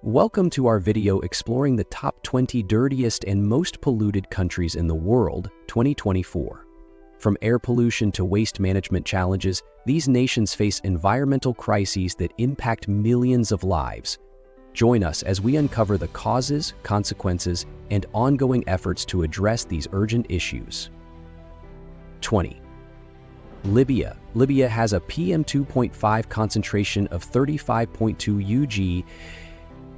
Welcome to our video exploring the top 20 dirtiest and most polluted countries in the world, 2024. From air pollution to waste management challenges, these nations face environmental crises that impact millions of lives. Join us as we uncover the causes, consequences, and ongoing efforts to address these urgent issues. 20. Libya. Libya has a PM2.5 concentration of 35.2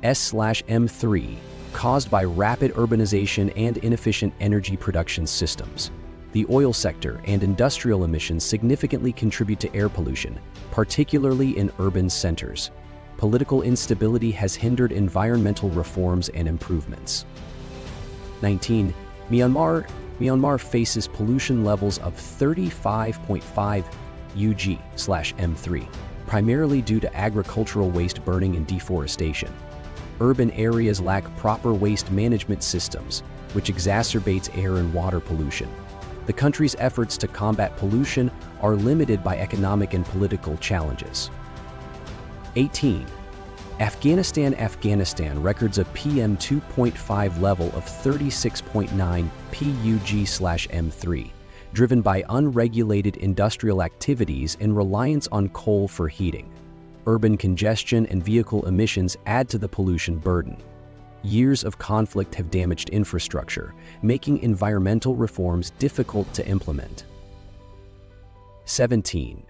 UG/M3 caused by rapid urbanization and inefficient energy production systems. The oil sector and industrial emissions significantly contribute to air pollution, particularly in urban centers. Political instability has hindered environmental reforms and improvements. 19. Myanmar faces pollution levels of 35.5 UG/M3, primarily due to agricultural waste burning and deforestation. Urban areas lack proper waste management systems, which exacerbates air and water pollution. The country's efforts to combat pollution are limited by economic and political challenges. 18. Afghanistan records a PM2.5 level of 36.9 PUG/M3, driven by unregulated industrial activities and reliance on coal for heating. Urban congestion and vehicle emissions add to the pollution burden. Years of conflict have damaged infrastructure, making environmental reforms difficult to implement. 17.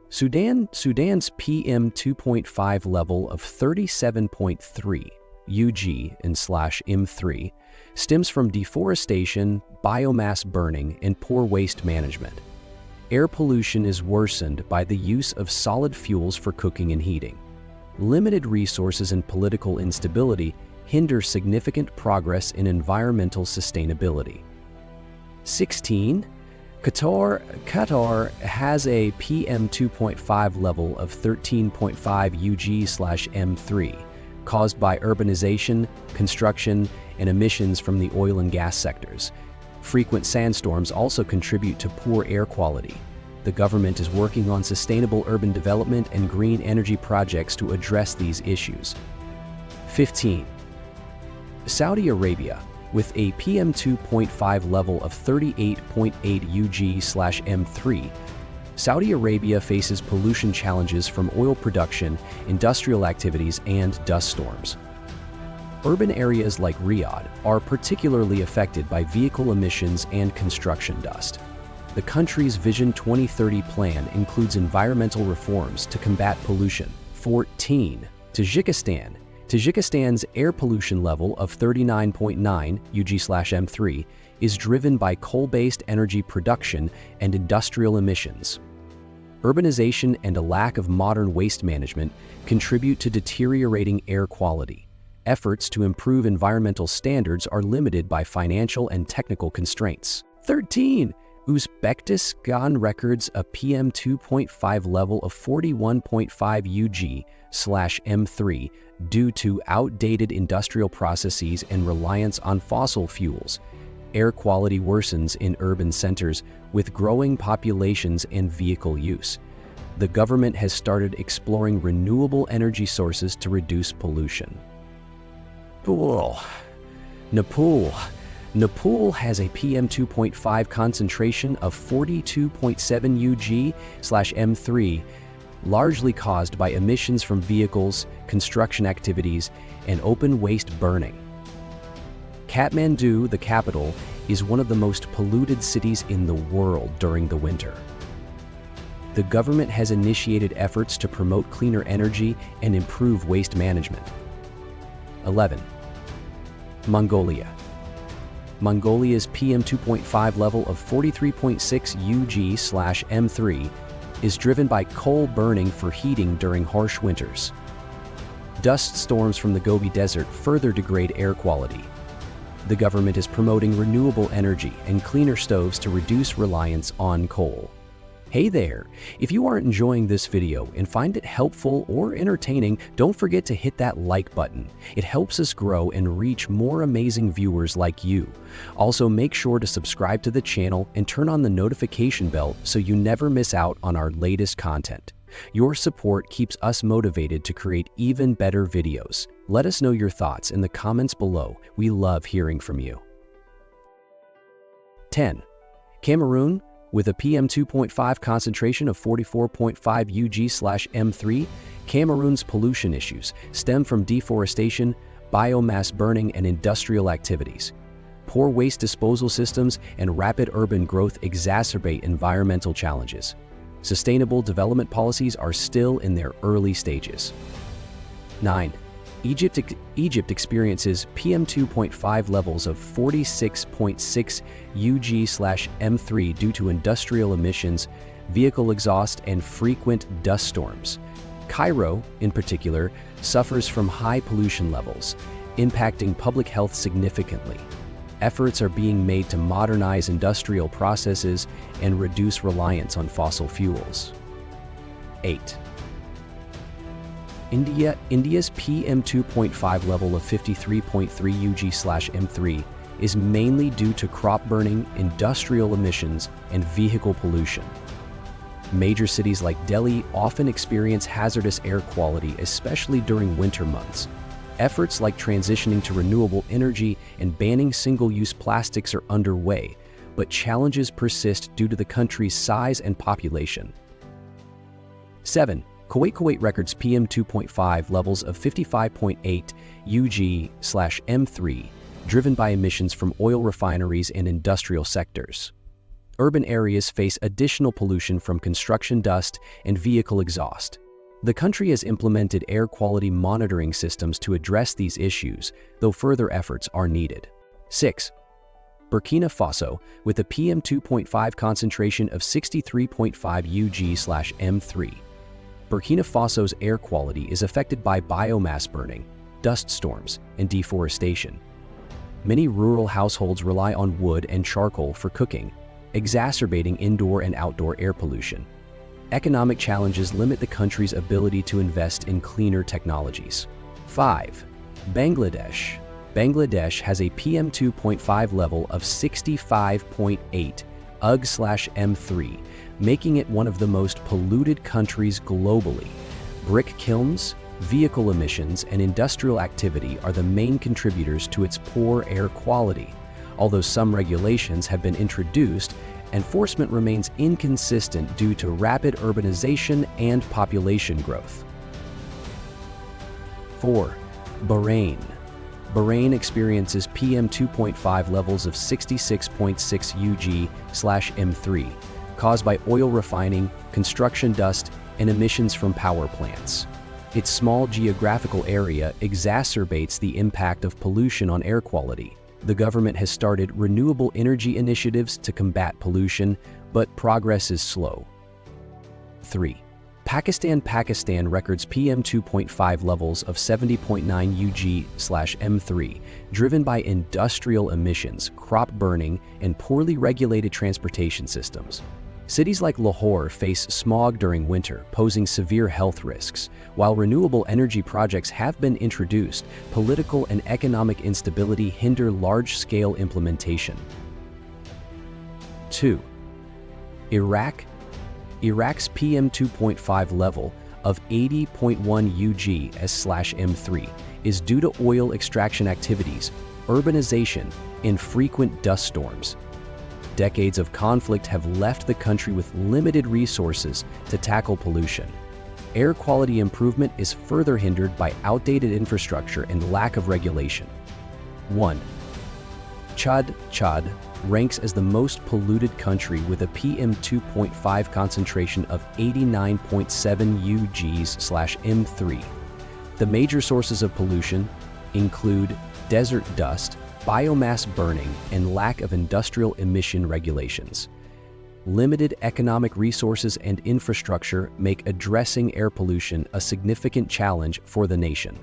Sudan's PM2.5 level of 37.3 UG/M3 stems from deforestation, biomass burning, and poor waste management. Air pollution is worsened by the use of solid fuels for cooking and heating. Limited resources and political instability hinder significant progress in environmental sustainability. 16. Qatar has a PM2.5 level of 13.5 UG/M3 caused by urbanization, construction, and emissions from the oil and gas sectors. Frequent sandstorms also contribute to poor air quality. The government is working on sustainable urban development and green energy projects to address these issues. 15. Saudi Arabia, with a PM2.5 level of 38.8 UG/M3, Saudi Arabia faces pollution challenges from oil production, industrial activities, and dust storms. Urban areas like Riyadh are particularly affected by vehicle emissions and construction dust. The country's Vision 2030 plan includes environmental reforms to combat pollution. 14. Tajikistan's air pollution level of 39.9 UG/M3 is driven by coal-based energy production and industrial emissions. Urbanization and a lack of modern waste management contribute to deteriorating air quality. Efforts to improve environmental standards are limited by financial and technical constraints. 13. Uzbekistan records a PM2.5 level of 41.5 UG/M3 due to outdated industrial processes and reliance on fossil fuels. Air quality worsens in urban centers with growing populations and vehicle use. The government has started exploring renewable energy sources to reduce pollution. Nepal has a PM2.5 concentration of 42.7 UG/M3, largely caused by emissions from vehicles, construction activities, and open waste burning. Kathmandu, the capital, is one of the most polluted cities in the world during the winter. The government has initiated efforts to promote cleaner energy and improve waste management. 11. Mongolia's PM2.5 level of 43.6 UG/M3 is driven by coal burning for heating during harsh winters. Dust storms from the Gobi Desert further degrade air quality. The government is promoting renewable energy and cleaner stoves to reduce reliance on coal. Hey there! If you are enjoying this video and find it helpful or entertaining, don't forget to hit that like button. It helps us grow and reach more amazing viewers like you. Also, make sure to subscribe to the channel and turn on the notification bell so you never miss out on our latest content. Your support keeps us motivated to create even better videos. Let us know your thoughts in the comments below. We love hearing from you. 10. Cameroon, with a PM2.5 concentration of 44.5 UG/M3, Cameroon's pollution issues stem from deforestation, biomass burning, and industrial activities. Poor waste disposal systems and rapid urban growth exacerbate environmental challenges. Sustainable development policies are still in their early stages. 9. Egypt experiences PM2.5 levels of 46.6 UG/M3 due to industrial emissions, vehicle exhaust, and frequent dust storms. Cairo, in particular, suffers from high pollution levels, impacting public health significantly. Efforts are being made to modernize industrial processes and reduce reliance on fossil fuels. 8. India's PM2.5 level of 53.3 UG/M3 is mainly due to crop burning, industrial emissions, and vehicle pollution. Major cities like Delhi often experience hazardous air quality, especially during winter months. Efforts like transitioning to renewable energy and banning single-use plastics are underway, but challenges persist due to the country's size and population. 7. Kuwait records PM2.5 levels of 55.8 UG/M3, driven by emissions from oil refineries and industrial sectors. Urban areas face additional pollution from construction dust and vehicle exhaust. The country has implemented air quality monitoring systems to address these issues, though further efforts are needed. 6. Burkina Faso, with a PM2.5 concentration of 63.5 UG/M3. Burkina Faso's air quality is affected by biomass burning, dust storms, and deforestation. Many rural households rely on wood and charcoal for cooking, exacerbating indoor and outdoor air pollution. Economic challenges limit the country's ability to invest in cleaner technologies. 5. Bangladesh. Bangladesh has a PM2.5 level of 65.8 UG/M3, making it one of the most polluted countries globally. Brick kilns, vehicle emissions, and industrial activity are the main contributors to its poor air quality. Although some regulations have been introduced, enforcement remains inconsistent due to rapid urbanization and population growth. 4. Bahrain. Bahrain experiences PM2.5 levels of 66.6 UG/M3, caused by oil refining, construction dust, and emissions from power plants. Its small geographical area exacerbates the impact of pollution on air quality. The government has started renewable energy initiatives to combat pollution, but progress is slow. 3. Pakistan records PM2.5 levels of 70.9 UG/M3, driven by industrial emissions, crop burning, and poorly regulated transportation systems. Cities like Lahore face smog during winter, posing severe health risks. While renewable energy projects have been introduced, political and economic instability hinder large-scale implementation. 2. Iraq's PM2.5 level of 80.1 UG/M3 is due to oil extraction activities, urbanization, and frequent dust storms. Decades of conflict have left the country with limited resources to tackle pollution. Air quality improvement is further hindered by outdated infrastructure and lack of regulation. 1. Chad ranks as the most polluted country with a PM2.5 concentration of 89.7 UG/M3. The major sources of pollution include desert dust, biomass burning, and lack of industrial emission regulations. Limited economic resources and infrastructure make addressing air pollution a significant challenge for the nation.